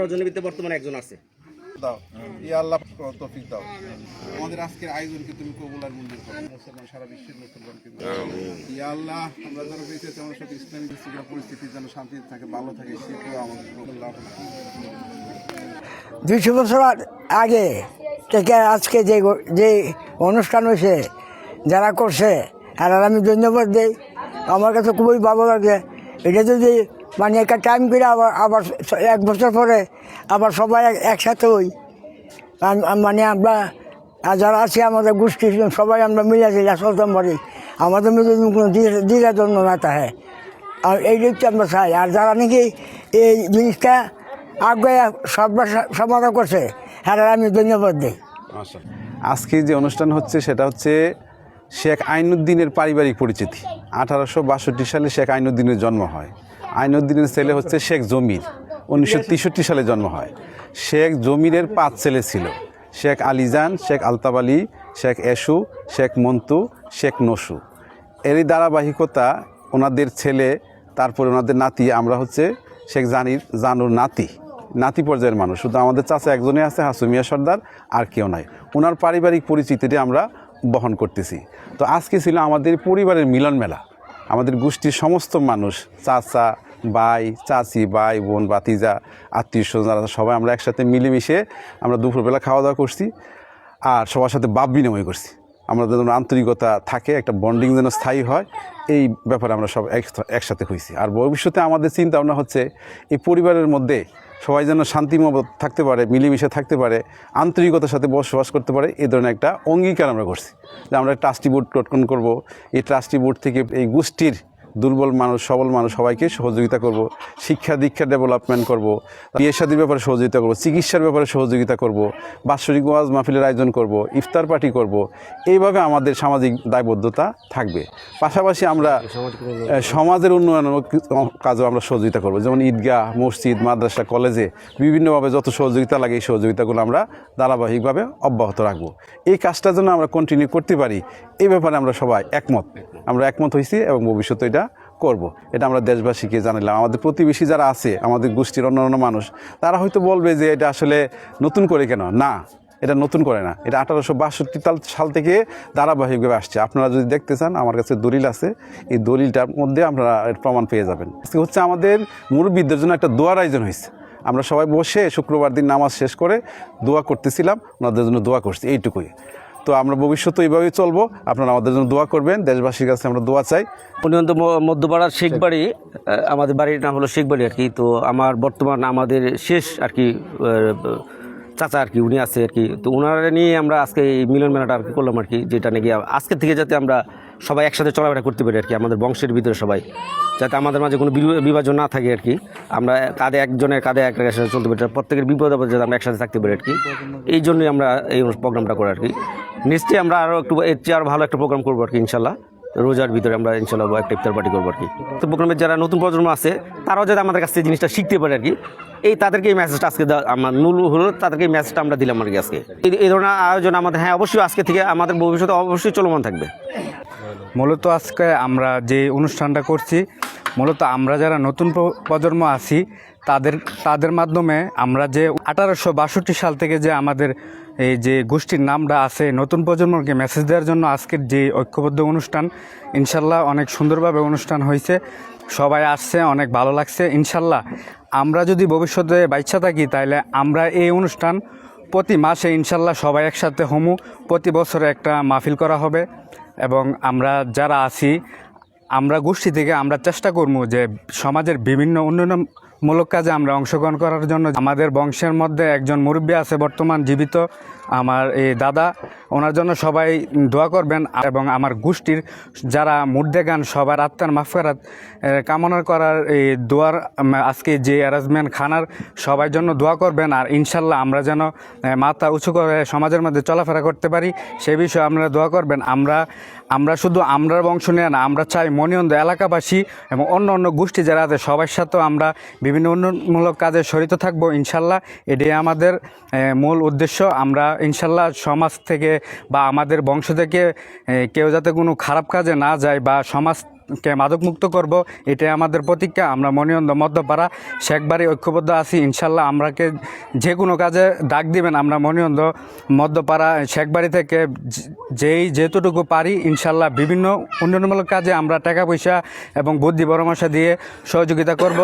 জনবিতে বর্তমানে একজন আছে। দাও ইয়া আল্লাহ তৌফিক দাও। আমাদের আজকের আয়োজনকে তুমি কবুল আর মঞ্জুর করো। মুসলমান সারা বিশ্বের মুসলমানকে ইয়া আল্লাহ আমরা যারা বেঁচে আছি আমাদের সাথে ইসলামী দৃষ্টিকোণ পরিস্থিতি যেন শান্তি থাকে, ভালো থাকে, সেটাও আমাদের আল্লাহ। 200 বছর আগে থেকে আজকে যে অনুষ্ঠান হয়েছে যারা করছে, আর আমি ধন্যবাদ দিই। আমার কাছে খুবই ভালো লাগে। এটা যদি মানে একটা টাইম করে আবার 1 বছর পরে আবার সবাই একসাথে হই, মানে আমরা যারা আছি আমাদের গোষ্ঠীর সবাই আমরা মিলে দিলে চলতাম পারি, আমাদের মধ্যে কোনো দ্বিধা জন্য না থাকে। আর এই দিকটা আমরা চাই। আর যারা নাকি এই জিনিসটা আগে সমাধান করছে, হ্যাঁ আমি ধন্যবাদ দিই। আজকে যে অনুষ্ঠান হচ্ছে সেটা হচ্ছে শেখ আইনুদ্দিনের পারিবারিক পরিচিতি। 1862 সালে শেখ আইনুদ্দিনের জন্ম হয়। আইনুদ্দিনের ছেলে হচ্ছে শেখ জমির, 1963 সালে জন্ম হয়। শেখ জমিরের 5 ছেলে ছিল: শেখ আলিজান, শেখ আলতাব আলী, শেখ এশু, শেখ মন্তু, শেখ নসু। এরই ধারাবাহিকতা ওনাদের ছেলে, তারপরে ওনাদের নাতি। আমরা হচ্ছে শেখ জানুর নাতি পর্যায়ের মানুষ। শুধু আমাদের চাচা একজনই আছে, হাসুমিয়া সর্দার, আর কেউ নাই। ওনার পারিবারিক পরিচিতিটি আমরা বহন করতেছি। তো আজকে ছিল আমাদের পরিবারের মিলন মেলা। আমাদের গোষ্ঠীর সমস্ত মানুষ, চাচা, ভাই, চাচি, ভাই, বোন, ভাতিজা, আত্মীয় স্বজন, সবাই আমরা একসাথে মিলেমিশে আমরা দুপুরবেলা খাওয়া দাওয়া করছি, আর সবার সাথে ভাব বিনিময় করছি। আমাদের যেন আন্তরিকতা থাকে, একটা বন্ডিং যেন স্থায়ী হয়, এই ব্যাপারে আমরা সব একসাথে হয়েছি। আর ভবিষ্যতে আমাদের চিন্তা ভাবনা হচ্ছে এই পরিবারের মধ্যে সবাই যেন শান্তিময় থাকতে পারে, মিলেমিশে থাকতে পারে, আন্তরিকতার সাথে বসবাস করতে পারে। এই ধরনের একটা অঙ্গীকার আমরা করছি যে আমরা ট্রাস্টি বোর্ড গঠন করব। এই ট্রাস্টি বোর্ড থেকে এই গোষ্ঠীর দুর্বল মানুষ, সবল মানুষ সবাইকে সহযোগিতা করব, শিক্ষা দীক্ষা ডেভেলপমেন্ট করব, বিয়ে শাদীর ব্যাপারে সহযোগিতা করব, চিকিৎসার ব্যাপারে সহযোগিতা করব, বাৎসরিক ওয়াজ মাহফিলের আয়োজন করব, ইফতার পার্টি করব। এইভাবে আমাদের সামাজিক দায়বদ্ধতা থাকবে। পাশাপাশি আমরা সমাজের উন্নয়নের কাজেও আমরা সহযোগিতা করব। যেমন ঈদগাহ, মসজিদ, মাদ্রাসা, কলেজে বিভিন্নভাবে যত সহযোগিতা লাগে এই সহযোগিতাগুলো আমরা ধারাবাহিকভাবে অব্যাহত রাখব। এই কাজটা যেন আমরা কন্টিনিউ করতে পারি, এই ব্যাপারে আমরা সবাই একমত হয়েছি এবং ভবিষ্যতে এটা করব। এটা আমরা দেশবাসীকে জানালাম। আমাদের প্রতিবেশী যারা আছে, আমাদের গোষ্ঠীর অন্যান্য মানুষ, তারা হয়তো বলবে যে এটা আসলে নতুন করে কেন। না, এটা নতুন করে না, এটা 1862 সাল থেকে ধারাবাহিকভাবে আসছে। আপনারা যদি দেখতে চান, আমার কাছে দলিল আছে, এই দলিলটার মধ্যে আপনারা প্রমাণ পেয়ে যাবেন। আজকে হচ্ছে আমাদের মুরব্বিদের জন্য একটা দোয়ার আয়োজন হয়েছে। আমরা সবাই বসে শুক্রবার দিন নামাজ শেষ করে দোয়া করতেছিলাম, ওনাদের জন্য দোয়া করছি, এইটুকুই। তো আমরা ভবিষ্যতে এইভাবেই চলবো। আপনারা আমাদের জন্য দোয়া করবেন, দেশবাসীর কাছে আমরা দোয়া চাই। পর্যন্ত মধ্যপাড়ার শেখবাড়ি, আমাদের বাড়ির নাম হলো শেখবাড়ি আর কি। তো আমার বর্তমান আমাদের শেষ আর কি চাচা আর কি, উনি আছে আর কি। তো ওনারা নিয়ে আমরা আজকে এই মিলন মেলাটা আর কি করলাম আর কি, যেটা নাকি আজকে থেকে যাতে আমরা সবাই একসাথে চলাফেরা করতে পারি আর কি, আমাদের বংশের ভিতরে সবাই, যাতে আমাদের মাঝে কোনো বিভাজন না থাকে আর কি। আমরা একজনের কাঁধে একসাথে চলতে পারি, প্রত্যেকের বিপদ আপদে যাতে আমরা একসাথে থাকতে পারি আর কি। এই জন্যই আমরা এই প্রোগ্রামটা করি আর কি। নিশ্চয়ই আমরা আরও একটু এর চেয়ে আরও ভালো একটা প্রোগ্রাম করবো আর কি ইনশাল্লাহ। রোজার ভিতরে আমরা ইনশাল্লাহ একটা ইফতার পার্টি করবো আর কি। তো প্রোগ্রামের যারা নতুন প্রজন্ম আছে, তারাও যাতে আমাদের কাছ থেকে জিনিসটা শিখতে পারে আর কি, তাদেরকে এই মেসেজটা আজকে আমার নুল হলো, তাদেরকে এই মেসেজটা আমরা দিলাম আর কি আজকে। এই ধরনের আয়োজন আমাদের, হ্যাঁ অবশ্যই আজকে থেকে আমাদের ভবিষ্যতে অবশ্যই চলমান থাকবে। মূলত আজকে আমরা যে অনুষ্ঠানটা করছি, মূলত আমরা যারা নতুন প্রজন্ম আছি তাদের মাধ্যমে আমরা যে 1862 সাল থেকে যে আমাদের এই যে গোষ্ঠীর নামটা আছে, নতুন প্রজন্মকে মেসেজ দেওয়ার জন্য আজকের যে ঐক্যবদ্ধ অনুষ্ঠান, ইনশাল্লাহ অনেক সুন্দরভাবে অনুষ্ঠান হয়েছে। সবাই আসছে, অনেক ভালো লাগছে। ইনশাল্লাহ আমরা যদি ভবিষ্যতে বাইচ্ছা থাকি, তাহলে আমরা এই অনুষ্ঠান প্রতি মাসে ইনশাল্লাহ সবাই একসাথে হমু, প্রতি বছরে একটা মাহফিল করা হবে। এবং আমরা যারা আছি, আমরা গোষ্ঠী থেকে আমরা চেষ্টা করবো যে সমাজের বিভিন্ন উন্নয়নমূলক কাজে আমরা অংশগ্রহণ করার জন্য। আমাদের বংশের মধ্যে একজন মুরব্বী আছে বর্তমান জীবিত, আমার এই দাদা, ওনার জন্য সবাই দোয়া করবেন। এবং আমার গোষ্ঠীর যারা মুর্দেগান, সবার আত্মার মাগফিরাত কামনা করার এই দোয়ার আজকে যে অ্যারেঞ্জমেন্ট খানার, সবার জন্য দোয়া করবেন। আর ইনশাল্লাহ আমরা যেন মাথা উঁচু করে সমাজের মধ্যে চলাফেরা করতে পারি, সে বিষয়ে আপনারা দোয়া করবেন। আমরা শুধু আমরার বংশ নিয়ে না, আমরা চাই মনিয়ন্দ এলাকাবাসী এবং অন্য গোষ্ঠী যারা আছে সবার সাথেও আমরা বিভিন্ন উন্নয়নমূলক কাজে জড়িত থাকবো ইনশাল্লাহ। এটাই আমাদের মূল উদ্দেশ্য। আমরা ইনশাল্লাহ সমাজ থেকে বা আমাদের বংশ থেকে কেউ যাতে কোনো খারাপ কাজে না যায়, বা সমাজ সমাজকে মাদকমুক্ত করব, এটাই আমাদের প্রতিজ্ঞা। আমরা মণিবন্ধ মধ্যপাড়া শেখবাড়ি ঐক্যবদ্ধ আছি। ইনশাল্লাহ আমরাকে যে কোনো কাজে ডাক দিবেন, আমরা মণিবন্ধ মধ্যপাড়া শেখবাড়ি থেকে যেতটুকু পারি ইনশাল্লাহ বিভিন্ন উন্নয়নমূলক কাজে আমরা টাকা পয়সা এবং বুদ্ধি পরামর্শ দিয়ে সহযোগিতা করব।